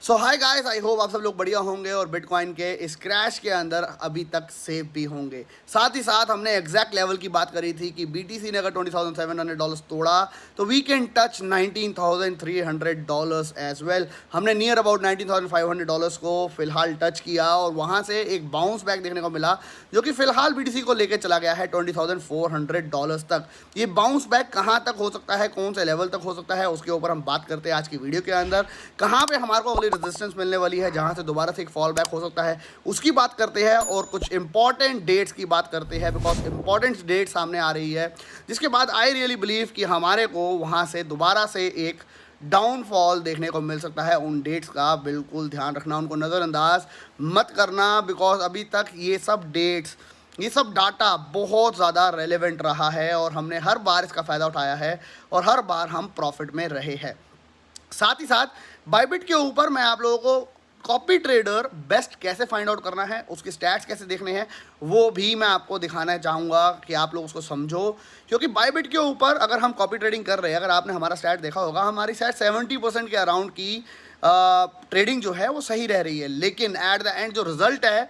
So hi guys, I hope आप सब लोग बढ़िया होंगे और बिटकॉइन के इस क्रैश के अंदर अभी तक सेफ भी होंगे। साथ ही साथ हमने एग्जैक्ट लेवल की बात करी थी कि बीटीसी ने अगर $20,700 तोड़ा तो we can touch $19,300 as well. हमने नियर अबाउट $19,500 को फिलहाल टच किया और वहाँ से एक बाउंस बैक देखने को मिला जो कि फिलहाल बीटीसी को लेकर चला गया है $20,400 तक। ये बाउंस बैक कहाँ तक हो सकता है, कौन से लेवल तक हो सकता है, उसके ऊपर हम बात करते हैं आज की वीडियो के अंदर। कहाँ पे हमारे को अगली रेजिस्टेंस मिलने वाली है, जहाँ से दोबारा से एक फॉल बैक हो सकता है, उसकी बात करते हैं और कुछ इंपॉर्टेंट डेट्स की बात करते हैं बिकॉज इंपॉर्टेंट डेट सामने आ रही है जिसके बाद आई रियली बिलीव कि हमारे को वहाँ से दोबारा से एक डाउनफॉल देखने को मिल सकता है। उन डेट्स का बिल्कुल ध्यान रखना, उनको नज़रअंदाज मत करना बिकॉज अभी तक ये सब डेट्स, ये सब डाटा बहुत ज़्यादा रेलेवेंट रहा है और हमने हर बार इसका फ़ायदा उठाया है और हर बार हम प्रॉफिट में रहे हैं। साथ ही साथ बाइबिट के ऊपर मैं आप लोगों को कॉपी ट्रेडर बेस्ट कैसे फाइंड आउट करना है, उसके स्टैट्स कैसे देखने हैं, वो भी मैं आपको दिखाना चाहूँगा कि आप लोग उसको समझो। क्योंकि बाइबिट के ऊपर अगर हम कॉपी ट्रेडिंग कर रहे हैं, अगर आपने हमारा स्टैट देखा होगा, हमारी शायद 70% के अराउंड की ट्रेडिंग जो है वो सही रह रही है, लेकिन एट द एंड जो रिजल्ट है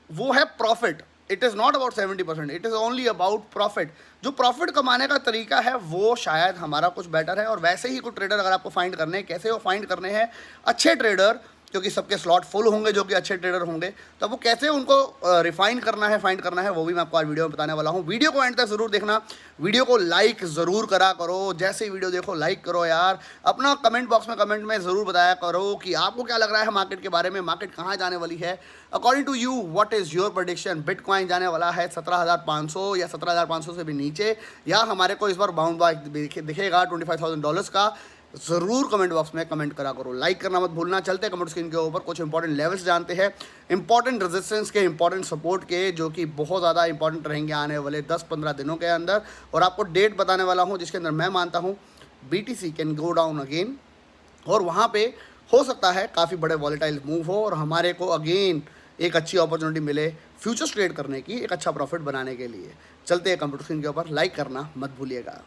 वो है profit. It is not about 70%, it is only about profit. जो प्रॉफिट कमाने का तरीका है वो शायद हमारा कुछ बेटर है। और वैसे ही कुछ ट्रेडर अगर आपको फाइंड करने हैं, कैसे वो फाइंड करने हैं अच्छे ट्रेडर, क्योंकि सबके स्लॉट फुल होंगे जो कि अच्छे ट्रेडर होंगे, तो वो कैसे उनको रिफाइन करना है, फाइंड करना है, वो भी मैं आपको आज वीडियो में बताने वाला हूँ। वीडियो को एंड तक ज़रूर देखना, वीडियो को लाइक ज़रूर करा करो। जैसे ही वीडियो देखो लाइक करो यार। अपना कमेंट बॉक्स में कमेंट में ज़रूर बताया करो कि आपको क्या लग रहा है मार्केट के बारे में, मार्केट कहाँ जाने वाली है। According to you what is your prediction? Bitcoin जाने वाला है 17,500 या 17,500 से भी नीचे, या हमारे को इस बार बाउंड बैक दिखेगा $25,000 का? ज़रूर कमेंट बॉक्स में कमेंट करा करो, लाइक करना मत भूलना। चलते कमेंट स्क्रीन के ऊपर कुछ इंपॉर्टेंट लेवल्स जानते हैं, इंपॉर्टेंट रेजिस्टेंस के, इंपॉर्टेंट सपोर्ट के, जो कि बहुत ज़्यादा इंपॉर्टेंट रहेंगे आने वाले 10-15 दिनों के अंदर। और आपको डेट बताने वाला हूँ जिसके अंदर मैं मानता हूँ BTC can go down again और वहाँ पे हो सकता है काफ़ी बड़े वॉलेटाइल मूव हो और हमारे को अगेन एक अच्छी अपॉर्चुनिटी मिले फ्यूचर्स ट्रेड करने की, एक अच्छा प्रॉफिट बनाने के लिए। चलते हैं कंप्यूटर स्क्रीन के ऊपर, लाइक करना मत भूलिएगा।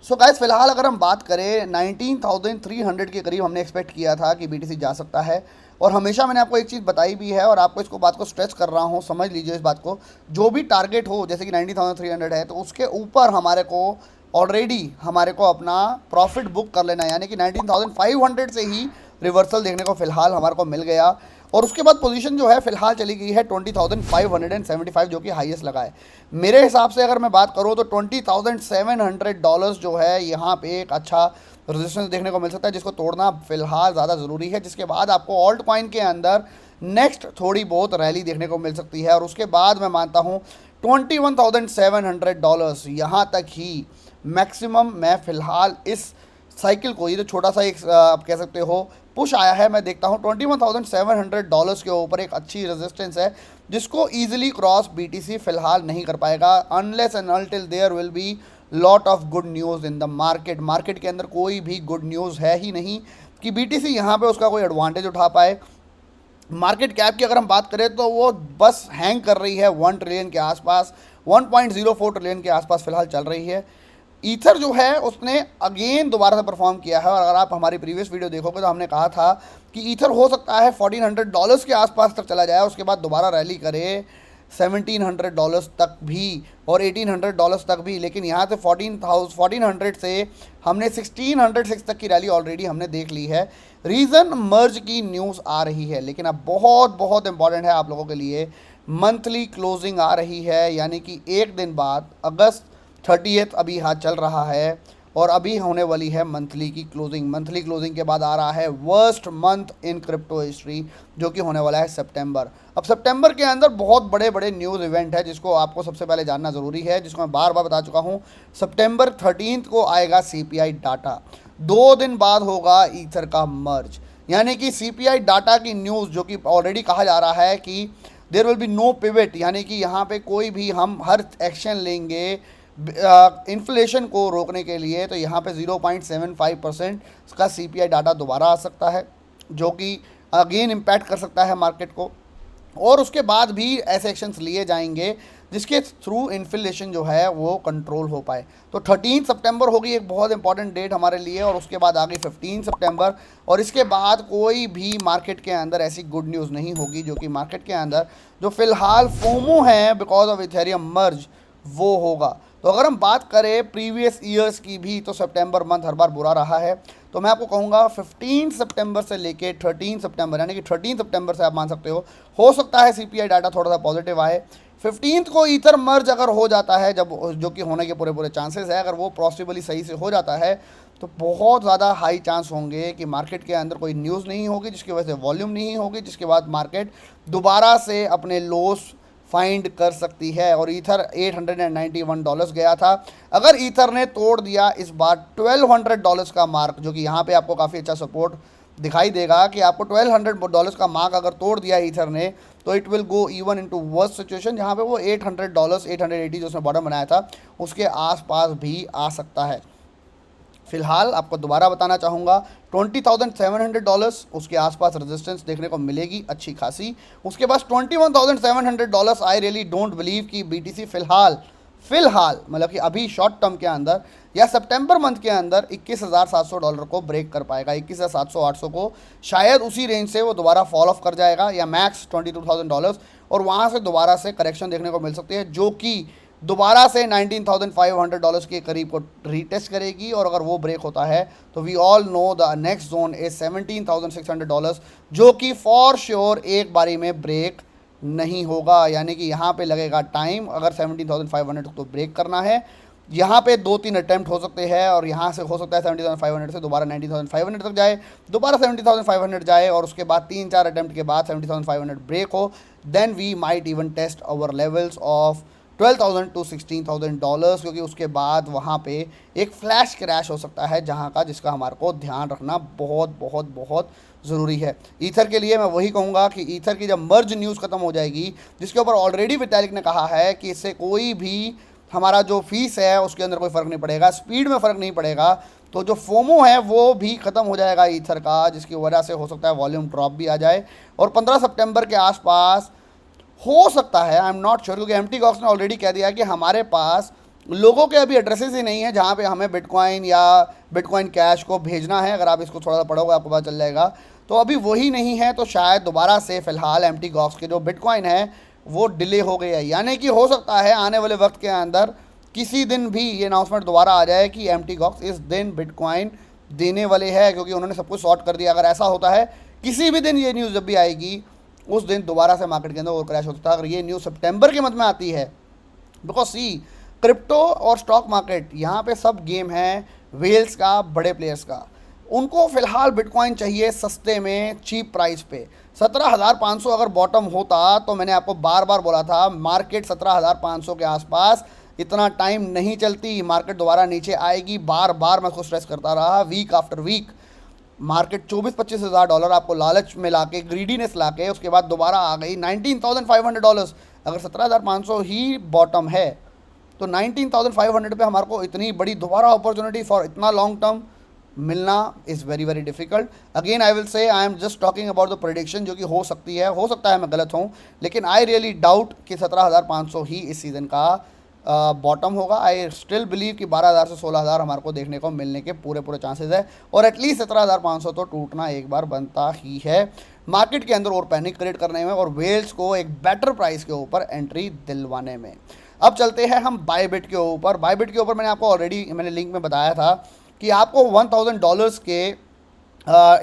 सो गाइस, फिलहाल अगर हम बात करें 19,300 के करीब हमने एक्सपेक्ट किया था कि बीटीसी जा सकता है। और हमेशा मैंने आपको एक चीज़ बताई भी है और आपको इसको बात को स्ट्रेच कर रहा हूँ, समझ लीजिए इस बात को। जो भी टारगेट हो, जैसे कि 19,300 है, तो उसके ऊपर हमारे को ऑलरेडी हमारे को अपना प्रॉफिट बुक कर लेना है, यानी कि 19,500 से ही रिवर्सल देखने को फिलहाल हमारे को मिल गया। और उसके बाद पोजीशन जो है फिलहाल चली गई है 20,575 जो कि हाईएस्ट लगा है। मेरे हिसाब से अगर मैं बात करूँ तो $20,700 जो है यहाँ पे एक अच्छा रेजिस्टेंस देखने को मिल सकता है, जिसको तोड़ना फिलहाल ज़्यादा ज़रूरी है। जिसके बाद आपको ऑल्ट कॉइन के अंदर नेक्स्ट थोड़ी बहुत रैली देखने को मिल सकती है और उसके बाद मैं मानता हूँ $21,700 यहाँ तक ही मैक्सिमम मैं फ़िलहाल इस साइकिल को, ये जो छोटा सा एक आप कह सकते हो पुश आया है, मैं देखता हूँ $21,700 के ऊपर एक अच्छी रेजिस्टेंस है जिसको ईजिली क्रॉस बीटीसी फिलहाल नहीं कर पाएगा unless and until there will be lot of good news in the market. Market के अंदर कोई भी गुड न्यूज़ है ही नहीं कि बीटीसी यहाँ पे उसका कोई एडवांटेज उठा पाए। मार्केट कैप की अगर हम बात करें तो वो बस हैंग कर रही है 1 ट्रिलियन के आसपास, 1.04 ट्रिलियन के आसपास फिलहाल चल रही है। ईथर जो है उसने अगेन दोबारा से परफॉर्म किया है और अगर आप हमारी प्रीवियस वीडियो देखोगे तो हमने कहा था कि ईथर हो सकता है $1,400 के आसपास तक चला जाए, उसके बाद दोबारा रैली करे $1,700 तक भी और $1,800 तक भी। लेकिन यहाँ से 1400 से हमने 1606 तक की रैली ऑलरेडी हमने देख ली है। रीज़न मर्ज की न्यूज़ आ रही है, लेकिन अब बहुत बहुत इंपॉर्टेंट है आप लोगों के लिए, मंथली क्लोजिंग आ रही है, यानी कि एक दिन बाद अगस्त 30 अभी हाथ चल रहा है और अभी होने वाली है मंथली की क्लोजिंग। मंथली क्लोजिंग के बाद आ रहा है worst month in crypto history जो कि होने वाला है सितंबर। अब सितंबर के अंदर बहुत बड़े बड़े न्यूज़ इवेंट है जिसको आपको सबसे पहले जानना ज़रूरी है, जिसको मैं बार बार बता चुका हूँ। सितंबर 13 को आएगा सीपीआई डाटा, 2 दिन बाद होगा ईथर का मर्ज, यानी कि सीपीआई डाटा की न्यूज़ जो कि ऑलरेडी कहा जा रहा है कि there will be no pivot, यानी कि यहाँ पे कोई भी हम हर एक्शन लेंगे इन्फ्लेशन को रोकने के लिए, तो यहाँ पे 0.75% का सीपीआई डाटा दोबारा आ सकता है जो कि अगेन इम्पैक्ट कर सकता है मार्केट को। और उसके बाद भी ऐसे एक्शंस लिए जाएंगे जिसके थ्रू इन्फ्लेशन जो है वो कंट्रोल हो पाए। तो 13 सितंबर होगी एक बहुत इंपॉर्टेंट डेट हमारे लिए, और उसके बाद आगे 15 सितंबर, और इसके बाद कोई भी मार्केट के अंदर ऐसी गुड न्यूज़ नहीं होगी जो कि मार्केट के अंदर जो फिलहाल फोमो है बिकॉज ऑफ इथेरियम मर्ज वो होगा। तो अगर हम बात करें प्रीवियस ईयर्स की भी, तो सितंबर मंथ हर बार बुरा रहा है। तो मैं आपको कहूँगा 15 सितंबर से लेके 13 सितंबर, यानी कि 13 सितंबर से आप मान सकते हो सकता है सीपीआई डाटा थोड़ा सा पॉजिटिव आए। 15 को ईथर मर्ज अगर हो जाता है, जब जो कि होने के पूरे पूरे चांसेस है, अगर वो पॉसिबली सही से हो जाता है तो बहुत ज़्यादा हाई चांस होंगे कि मार्केट के अंदर कोई न्यूज़ नहीं होगी, जिसकी वजह से वॉल्यूम नहीं होगी, जिसके बाद मार्केट दोबारा से अपने लोस फाइंड कर सकती है। और ईथर $891 गया था। अगर ईथर ने तोड़ दिया इस बार $1200 का मार्क, जो कि यहाँ पे आपको काफ़ी अच्छा सपोर्ट दिखाई देगा कि आपको $1200 का मार्क अगर तोड़ दिया ईथर ने, तो it will go even into worst situation, जहाँ पे वो $800 880 जो उसने बॉटम बनाया था उसके आसपास भी आ सकता है। फिलहाल आपको दोबारा बताना चाहूँगा $20,700 उसके आसपास रेजिस्टेंस देखने को मिलेगी अच्छी खासी। उसके बाद $21,700 आई रियली डोंट बिलीव कि बीटीसी फिलहाल मतलब कि अभी शॉर्ट टर्म के अंदर या सितंबर मंथ के अंदर $21,700 को ब्रेक कर पाएगा। 21,700-800 को शायद उसी रेंज से वो दोबारा फॉल ऑफ कर जाएगा, या मैक्स $22,000, और वहाँ से दोबारा से करेक्शन देखने को मिल सकती है, जो कि दोबारा से $19,500 के करीब को रीटेस्ट करेगी। और अगर वो ब्रेक होता है तो we all know the next zone is $17,600, जो कि फॉर श्योर एक बारी में ब्रेक नहीं होगा। यानी कि यहाँ पे लगेगा टाइम, अगर 17,500 को ब्रेक करना है, यहाँ पे 2-3 अटैम्प्ट हो सकते हैं, और यहाँ से हो सकता है 17,500 से दोबारा 19,500 तक जाए, दोबारा 17,500 जाए, और उसके बाद 3-4 अटैम्प्ट के बाद 17,500 ब्रेक हो, then we might even test our levels of $12,000 to $16,000, क्योंकि उसके बाद वहाँ पे एक फ्लैश क्रैश हो सकता है जिसका हमारे को ध्यान रखना बहुत बहुत बहुत ज़रूरी है। ईथर के लिए मैं वही कहूँगा कि ईथर की जब मर्ज न्यूज़ खत्म हो जाएगी, जिसके ऊपर ऑलरेडी विटालिक ने कहा है कि इससे कोई भी हमारा जो फीस है उसके अंदर कोई फ़र्क नहीं पड़ेगा, स्पीड में फ़र्क नहीं पड़ेगा, तो जो फोमो है वो भी ख़त्म हो जाएगा ईथर का, जिसकी वजह से हो सकता है वॉल्यूम ड्रॉप भी आ जाए। और 15 सितंबर के आसपास हो सकता है, आई एम नॉट श्योर, क्योंकि एम्प्टी गॉक्स ने ऑलरेडी कह दिया कि हमारे पास लोगों के अभी एड्रेसेस ही नहीं है जहाँ पे हमें बिटकॉइन या बिटकॉइन कैश को भेजना है। अगर आप इसको थोड़ा सा पढ़ोगे आपको पता चल जाएगा। तो अभी वही नहीं है, तो शायद दोबारा से फ़िलहाल एम्प्टी गॉक्स के जो बिटकॉइन है वो डिले हो गई है। यानी कि हो सकता है आने वाले वक्त के अंदर किसी दिन भी ये अनाउंसमेंट दोबारा आ जाए कि एम्प्टी गॉक्स इस दिन बिटकॉइन देने वाले हैं, क्योंकि उन्होंने सब कुछ सॉर्ट कर दिया। अगर ऐसा होता है किसी भी दिन ये न्यूज़ जब भी आएगी, उस दिन दोबारा से मार्केट के अंदर और क्रैश हो सकता है। अगर ये न्यूज़ सितंबर के मंथ में आती है, बिकॉज सी क्रिप्टो और स्टॉक मार्केट यहाँ पे सब गेम है वेल्स का, बड़े प्लेयर्स का। उनको फ़िलहाल बिटकॉइन चाहिए सस्ते में, चीप प्राइस पे। 17,500 अगर बॉटम होता, तो मैंने आपको बार बार बोला था मार्केट 17,500 के आसपास इतना टाइम नहीं चलती, मार्केट दोबारा नीचे आएगी। बार बार मैं उसको स्ट्रेस करता रहा, वीक आफ्टर वीक। मार्केट 24-25 हज़ार डॉलर आपको लालच में लाके, ग्रीडीनेस लाके, उसके बाद दोबारा आ गई $19,500। अगर 17,500 ही बॉटम है, तो 19,500 पे हमारे को इतनी बड़ी दोबारा अपॉर्चुनिटी फॉर इतना लॉन्ग टर्म मिलना is very very difficult. Again I will say I am just talking about the prediction, जो कि हो सकती है, हो सकता है मैं गलत हूँ, लेकिन आई रियली डाउट कि 17,500 ही इस सीज़न का बॉटम होगा। आई स्टिल बिलीव कि 12,000 से 16,000 हमारे को देखने को मिलने के पूरे पूरे चांसेस है, और एटलीस्ट 17,500 तो टूटना एक बार बनता ही है मार्केट के अंदर और पैनिक क्रिएट करने में, और वेल्स को एक बेटर प्राइस के ऊपर एंट्री दिलवाने में। अब चलते हैं हम बायबिट के ऊपर। बायबिट के ऊपर मैंने आपको ऑलरेडी लिंक में बताया था कि आपको $1,000 के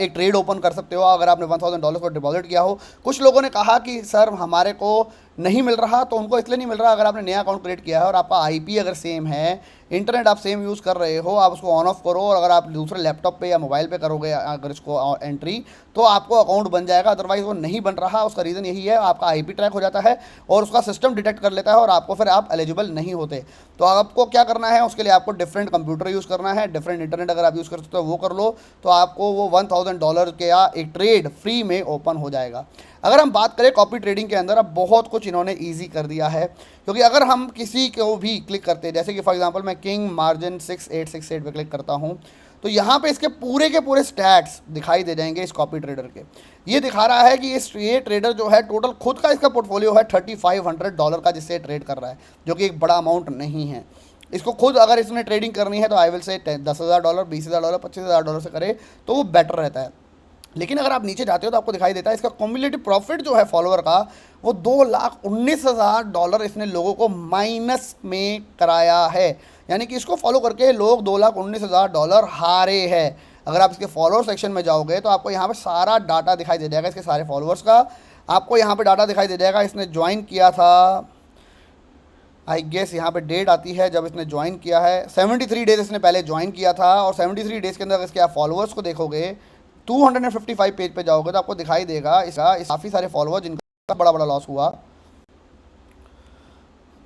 एक ट्रेड ओपन कर सकते हो अगर आपने $1,000 को डिपॉजिट किया हो। कुछ लोगों ने कहा कि सर हमारे को नहीं मिल रहा, तो उनको इसलिए नहीं मिल रहा, अगर आपने नया अकाउंट क्रिएट किया है और आपका आईपी अगर सेम है, इंटरनेट आप सेम यूज़ कर रहे हो, आप उसको ऑन ऑफ करो, और अगर आप दूसरे लैपटॉप पे या मोबाइल पे करोगे अगर इसको एंट्री, तो आपको अकाउंट बन जाएगा। अदरवाइज़ वो नहीं बन रहा, उसका रीज़न यही है, आपका आईपी ट्रैक हो जाता है और उसका सिस्टम डिटेक्ट कर लेता है, और आपको फिर आप एलिजिबल नहीं होते। तो आपको क्या करना है, उसके लिए आपको डिफरेंट कंप्यूटर यूज़ करना है, डिफरेंट इंटरनेट अगर आप यूज़ कर सकते हो वो कर लो, तो आपको वो $1,000 के या एक ट्रेड फ्री में ओपन हो जाएगा। अगर हम बात करें कॉपी ट्रेडिंग के अंदर, अब बहुत कुछ कुछ इन्होंने ईजी कर दिया है, क्योंकि अगर हम किसी को भी क्लिक करते हैं, जैसे कि फॉर एग्जांपल मैं किंग मार्जिन 6868 पे क्लिक करता हूँ, तो यहाँ पे इसके पूरे के पूरे स्टैट्स दिखाई दे जाएंगे इस कॉपी ट्रेडर के। ये दिखा रहा है कि ये ट्रेडर जो है टोटल खुद का इसका पोर्टफोलियो है $3500 का, जिससे ट्रेड कर रहा है, जो कि एक बड़ा अमाउंट नहीं है। इसको खुद अगर इसने ट्रेडिंग करनी है तो आई विल से $10,000, $20,000, $25,000 से करे तो वो बेटर रहता है। लेकिन अगर आप नीचे जाते हो तो आपको दिखाई देता है इसका कम्युलेटिव प्रॉफिट जो है फॉलोअर का, वो $2,19,000 इसने लोगों को माइनस में कराया है। यानी कि इसको फॉलो करके लोग $2,19,000 हारे हैं। अगर आप इसके फॉलोअर सेक्शन में जाओगे तो आपको यहाँ पे सारा डाटा दिखाई दे जाएगा इसके सारे फॉलोअर्स का। आपको यहाँ पे डाटा दिखाई दे जाएगा, इसने ज्वाइन किया था, आई गेस यहाँ पे डेट आती है जब इसने ज्वाइन किया है, 73 डेज इसने पहले ज्वाइन किया था। और 73 डेज़ के अंदर इसके आप फॉलोअर्स को देखोगे, 255 पेज पे जाओगे तो आपको दिखाई देगा इसका काफ़ी सारे फॉलोअर जिनका बड़ा बड़ा लॉस हुआ।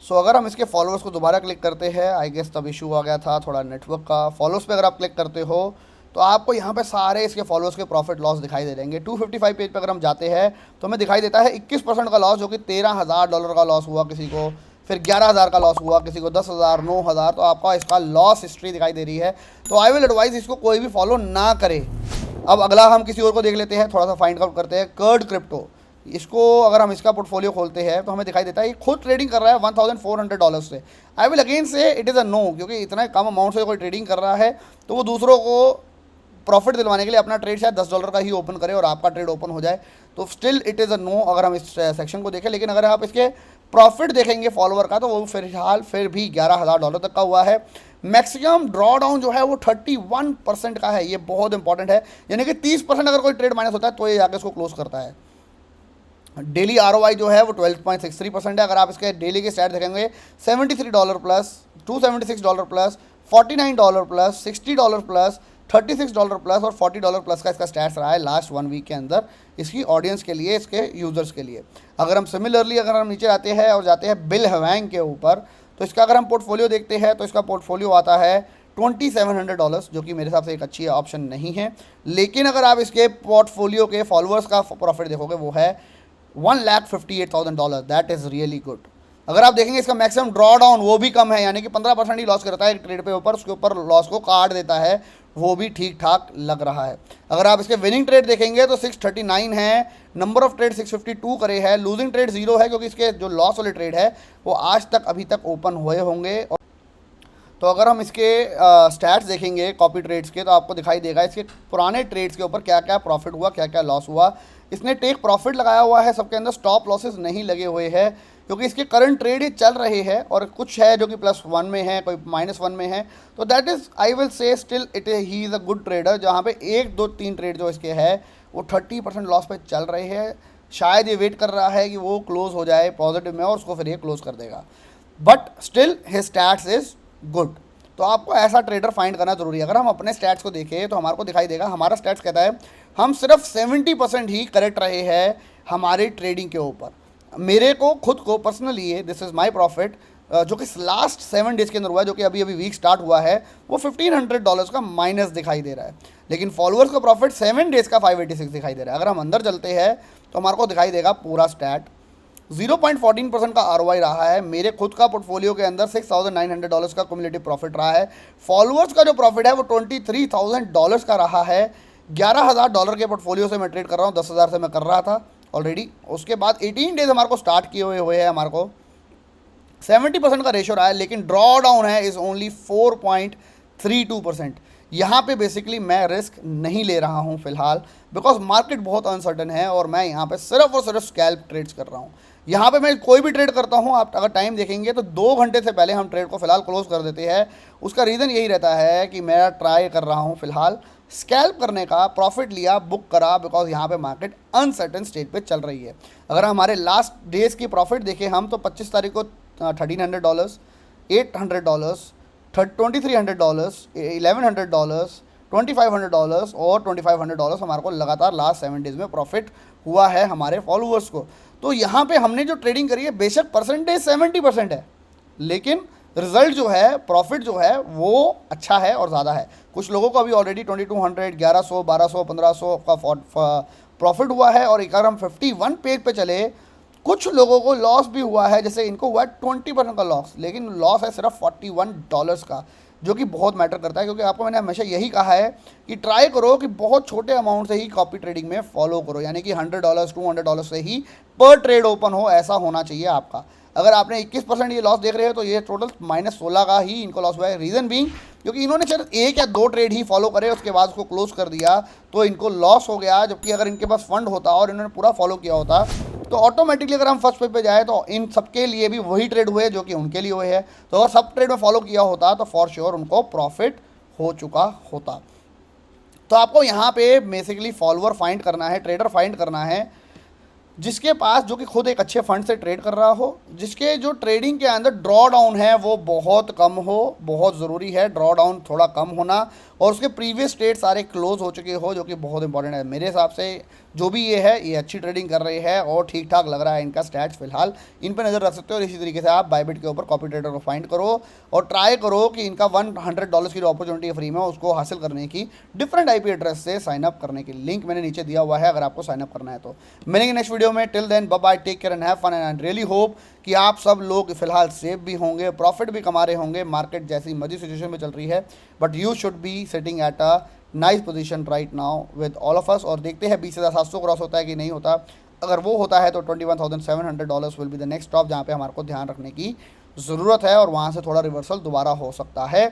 सो अगर हम इसके फॉलोअर्स को दोबारा क्लिक करते हैं, आई गेस तब इशू आ गया था थोड़ा नेटवर्क का। फॉलोअर्स पे अगर आप क्लिक करते हो तो आपको यहाँ पे सारे इसके फॉलोअर्स के प्रॉफिट लॉस दिखाई दे देंगे। 255 पेज पे अगर हम जाते हैं तो हमें दिखाई देता है 21% का लॉस, जो कि $13,000 का लॉस हुआ किसी को, फिर 11,000 का लॉस हुआ किसी को, 10,000, 9,000। तो आपका इसका लॉस हिस्ट्री दिखाई दे रही है। तो आई विल एडवाइज इसको कोई भी फॉलो ना करे। अब अगला हम किसी और को देख लेते हैं, थोड़ा सा फाइंड आउट करते हैं। कर्ड क्रिप्टो, इसको अगर हम इसका पोर्टफोलियो खोलते हैं तो हमें दिखाई देता है ये खुद ट्रेडिंग कर रहा है $1,400 से। आई विल अगेन से इट इज़ अ नो, क्योंकि इतना कम अमाउंट से कोई ट्रेडिंग कर रहा है तो वो दूसरों को प्रॉफिट दिलवाने के लिए अपना ट्रेड शायद $10 का ही ओपन करे और आपका ट्रेड ओपन हो जाए, तो still it is a no अगर हम इस सेक्शन को देखें। लेकिन अगर आप इसके प्रॉफिट देखेंगे फॉलोअर का तो वो फिलहाल फिर भी $11,000 तक का हुआ है। मैक्सिमम ड्रॉ डाउन जो है वो 31% का है, ये बहुत इंपॉर्टेंट है। यानी कि 30% अगर कोई ट्रेड माइनस होता है तो ये जाके उसको क्लोज करता है। डेली ROI जो है वो 12.63% है। अगर आप इसके डेली के स्टैट देखेंगे, $73 plus, $276 plus, $49 plus, $60 plus, $36 plus और $40 प्लस का इसका स्टैट्स रहा है लास्ट 1 वीक के अंदर इसकी ऑडियंस के लिए, इसके यूज़र्स के लिए। अगर हम सिमिलरली अगर हम नीचे आते हैं और जाते हैं बिल हवैंग के ऊपर, तो इसका अगर हम पोर्टफोलियो देखते हैं तो इसका पोर्टफोलियो आता है $2,700, जो कि मेरे हिसाब से एक अच्छी ऑप्शन नहीं है। लेकिन अगर आप इसके पोर्टफोलियो के फॉलोअर्स का प्रॉफिट देखोगे वो है $1,58,000, दैट इज़ रियली गुड। अगर आप देखेंगे इसका मैक्सिमम ड्रॉ डाउन वो भी कम है, यानी कि 15% ही लॉस करता है एक ट्रेड पे ऊपर, उसके ऊपर लॉस को काट देता है, वो भी ठीक ठाक लग रहा है। अगर आप इसके विनिंग ट्रेड देखेंगे तो 639 है, नंबर ऑफ ट्रेड 652 करे है, लूजिंग ट्रेड 0 है, क्योंकि इसके जो लॉस वाले ट्रेड है वो आज तक अभी तक ओपन हुए होंगे। तो अगर हम इसके स्टैट्स देखेंगे कॉपी ट्रेड्स के, तो आपको दिखाई देगा इसके पुराने ट्रेड्स के ऊपर क्या क्या प्रॉफिट हुआ, क्या क्या लॉस हुआ। इसने टेक प्रॉफिट लगाया हुआ है, सबके अंदर स्टॉप लॉसेस नहीं लगे हुए हैं, क्योंकि इसके करंट ट्रेड ही चल रहे हैं और कुछ है जो कि +1 में है, कोई -1 में है। तो that is I will say still he is a good trader, जहाँ पे 1, 2, 3 ट्रेड जो इसके है वो 30% लॉस पे चल रहे हैं। शायद ये वेट कर रहा है कि वो क्लोज हो जाए पॉजिटिव में और उसको फिर ये क्लोज कर देगा, but still his stats is good. तो आपको ऐसा ट्रेडर फाइंड करना जरूरी है। अगर हम अपने स्टैट्स को देखें तो हमारे को दिखाई देगा, हमारा स्टैट्स कहता है हम सिर्फ 70% ही करेक्ट रहे हैं हमारे ट्रेडिंग के ऊपर। मेरे को खुद को पर्सनली ये दिस इज़ माय प्रॉफिट जो कि लास्ट 7 डेज़ के अंदर हुआ है, जो कि अभी वीक स्टार्ट हुआ है, वो $1,500 का माइनस दिखाई दे रहा है। लेकिन फॉलोअर्स का प्रॉफिट 7 डेज़ का 586 दिखाई दे रहा है। अगर हम अंदर चलते हैं तो हमारे को दिखाई देगा पूरा स्टैट 0.14% का ROI रहा है। मेरे खुद का पोर्टफोलियो के अंदर $6,900 का क्युमुलेटिव प्रॉफिट रहा है। फॉलोअर्स का जो प्रॉफिट है वो $23,000 का रहा है। $11,000 के पोर्टफोलियो से मैं ट्रेड कर रहा हूँ, 10,000 से मैं कर रहा था ऑलरेडी। उसके बाद 18 डेज हमारे को स्टार्ट किए हुए हैं, हमारे को 70% का रेशो रहा है, लेकिन ड्रॉ डाउन है इज़ ओनली 4.32%। यहाँ पे बेसिकली मैं रिस्क नहीं ले रहा हूँ फिलहाल, बिकॉज मार्केट बहुत अनसर्टन है और मैं यहाँ पे सिर्फ और सिर्फ स्कैल्प ट्रेड्स कर रहा हूँ। यहाँ पे मैं कोई भी ट्रेड करता हूँ, आप अगर टाइम देखेंगे तो 2 घंटे से पहले हम ट्रेड को फिलहाल क्लोज कर देते हैं। उसका रीज़न यही रहता है कि मैं ट्राई कर रहा हूँ फिलहाल स्कैल्प करने का। प्रॉफिट लिया, बुक करा, बिकॉज यहाँ पे मार्केट अनसर्टन स्टेट पे चल रही है। अगर हमारे लास्ट डेज की प्रॉफिट देखें हम, तो 25 तारीख को $1,300, $800, $2,300, $1,100, $2,500 और $2,500 हमारे को लगातार लास्ट 7 डेज़ में प्रॉफिट हुआ है हमारे फॉलोअर्स को। तो यहाँ पे हमने जो ट्रेडिंग करी है, बेशक परसेंटेज 70% है, लेकिन रिजल्ट जो है, प्रॉफिट जो है वो अच्छा है और ज़्यादा है। कुछ लोगों को अभी ऑलरेडी 2200, 1100, 1200, 1500 का प्रॉफिट हुआ है। और अगर हम 51 पेज पे चले कुछ लोगों को लॉस भी हुआ है, जैसे इनको हुआ 20% का लॉस, लेकिन लॉस है सिर्फ $41 का, जो कि बहुत मैटर करता है। क्योंकि आपको मैंने हमेशा यही कहा है कि ट्राई करो कि बहुत छोटे अमाउंट से ही कॉपी ट्रेडिंग में फॉलो करो, यानी कि $100 $200 से ही पर ट्रेड ओपन हो, ऐसा होना चाहिए आपका। अगर आपने 21% ये लॉस देख रहे हो तो ये टोटल -16 का ही इनको लॉस हुआ है। रीज़न बीइंग क्योंकि इन्होंने सिर्फ 1 या 2 ट्रेड ही फॉलो करे, उसके बाद उसको क्लोज कर दिया, तो इनको लॉस हो गया। जबकि अगर इनके पास फंड होता और इन्होंने पूरा फॉलो किया होता तो ऑटोमेटिकली अगर हम फर्स्ट पेज पे जाए तो इन सबके लिए भी वही ट्रेड हुए जो कि उनके लिए हुए हैं। तो अगर सब ट्रेड में फॉलो किया होता तो फॉर श्योर उनको प्रॉफिट हो चुका होता। तो आपको यहाँ पे बेसिकली फॉलोअर फाइंड करना है, ट्रेडर फाइंड करना है जिसके पास, जो कि खुद एक अच्छे फंड से ट्रेड कर रहा हो, जिसके जो ट्रेडिंग के अंदर ड्रॉ डाउन है वो बहुत कम हो। बहुत ज़रूरी है ड्रॉ डाउन थोड़ा कम होना, और उसके प्रीवियस ट्रेड सारे क्लोज हो चुके हो, जो कि बहुत इंपॉर्टेंट है। मेरे हिसाब से जो भी ये है ये अच्छी ट्रेडिंग कर रहे हैं और ठीक ठाक लग रहा है इनका स्टैट्स फिलहाल, इन पर नज़र रख सकते हो। और इसी तरीके से आप बायबिट के ऊपर कॉपी ट्रेडर को फाइंड करो और ट्राई करो कि इनका $100 की जो अपॉर्चुनिटी फ्री में उसको हासिल करने की, डिफरेंट IP एड्रेस से साइन अप करने की लिंक मैंने नीचे दिया हुआ है, अगर आपको साइन अप करना है तो। मिलेंगे नेक्स्ट वीडियो में, till then bye bye, take care and have fun, and I really hope कि आप सब लोग फिलहाल सेफ भी होंगे, प्रॉफिट भी कमा रहे होंगे। मार्केट जैसी मर्जी सिचुएशन में चल रही है, but you should be sitting at a nice position right now with all of us. और देखते हैं 20,700 क्रॉस होता है कि नहीं होता। अगर वो होता है तो $21,700 will be the next stop, जहाँ पे हमारे को ध्यान रखने की ज़रूरत है, और वहाँ से थोड़ा रिवर्सल दोबारा हो सकता है।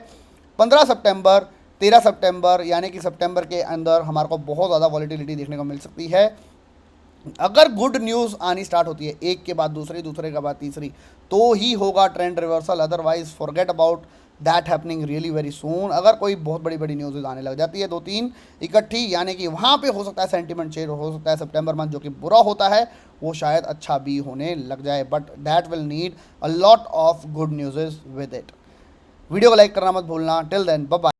15 सितंबर 13 सितंबर यानी कि सितंबर के अंदर हमारे को बहुत ज़्यादा वॉलीटिलिटी देखने को मिल सकती है। अगर गुड न्यूज़ आनी स्टार्ट होती है एक के बाद दूसरी, दूसरे के बाद तीसरी, तो ही होगा trend reversal. Otherwise forget about that happening really very soon. अगर कोई बहुत बड़ी बड़ी न्यूज़ आने लग जाती है 2-3 इकट्ठी, यानी कि वहाँ पे हो सकता है सेंटीमेंट चेंज, हो सकता है सितंबर मंथ जो कि बुरा होता है वो शायद अच्छा भी होने लग जाए, but that will need a lot of good news with it. Video को लाइक करना मत भूलना। Till then bye bye.